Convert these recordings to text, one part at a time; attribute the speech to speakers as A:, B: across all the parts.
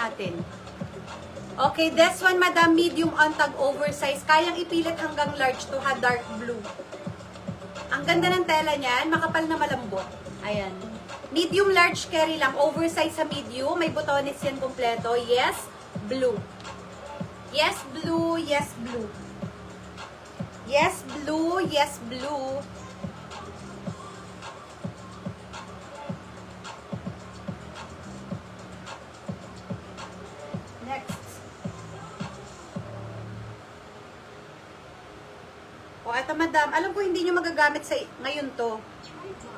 A: natin. Okay, this one, madam, medium on tag oversize. Kayang ipilit hanggang large to ha, dark blue. Ang ganda ng tela niyan, makapal na malambot. Ayan. Medium large carry lang, oversize sa medium. May botones yan kompleto. Yes, blue. Yes, blue. Yes, blue. Yes, blue. Yes, blue. Next. O, eto madam. Alam ko hindi nyo magagamit sa ngayon to.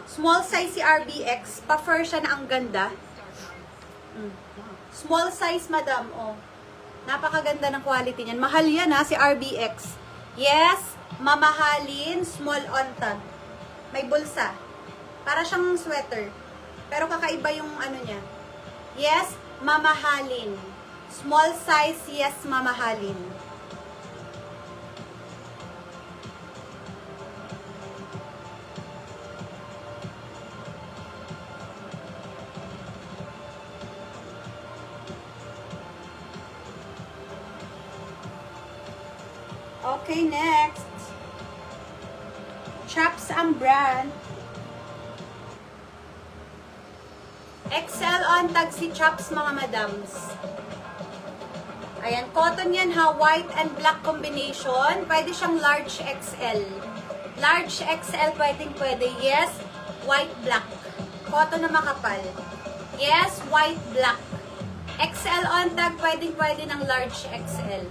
A: Small size si RBX. Pa-fur siya na ang ganda. Small size, madam. O. Napakaganda ng quality niyan. Mahal yan ha, si RBX. Yes, mamahalin, small on tag. May bulsa. Para siyang sweater. Pero kakaiba yung ano niya. Yes, mamahalin. Small size, yes, mamahalin. Okay, next. Chaps ang brand. XL on tag si Chaps, mga madams. Ayan, cotton yan ha. White and black combination. Pwede siyang large XL. Large XL, pwede. Yes, white, black. Cotton na makapal. Yes, white, black. XL on tag, pwede ng large XL.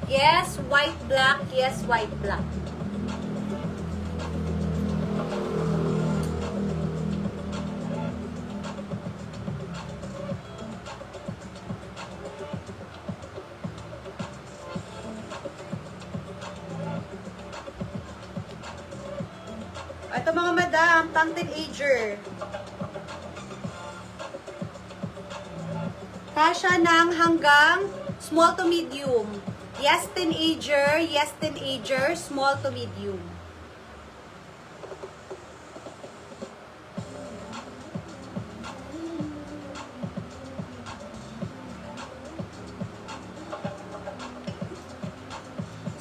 A: Yes, white, black. Yes, white, black. Ito mga madam, pang teenager. Kasya ng hanggang small to medium. Yes, teenager. Yes, teenager. Small to medium.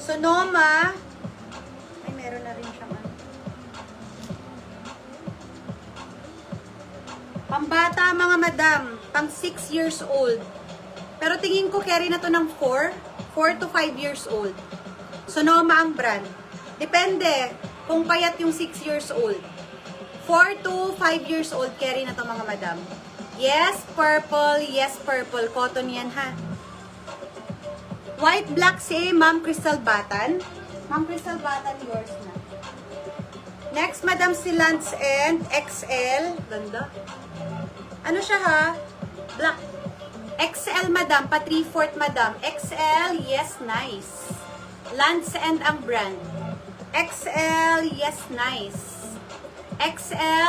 A: Sonoma. Ay, meron na rin siyang ano. Pambata, mga madam. Pang 6 years old. Pero tingin ko carry na to ng 4 to 5 years old. Sonoma ang brand. Depende kung payat yung 6 years old. 4 to 5 years old carry na to, mga madam. Yes, purple. Yes, purple. Cotton yan ha. White, black si Ma'am Crystal Batan. Ma'am Crystal Batan, yours na. Next, madam, si Lance and XL. Ganda. Ano siya ha? Black. XL, madam. Pa 3/4, madam. XL, yes, nice. Lance and ang brand. XL, yes, nice. XL.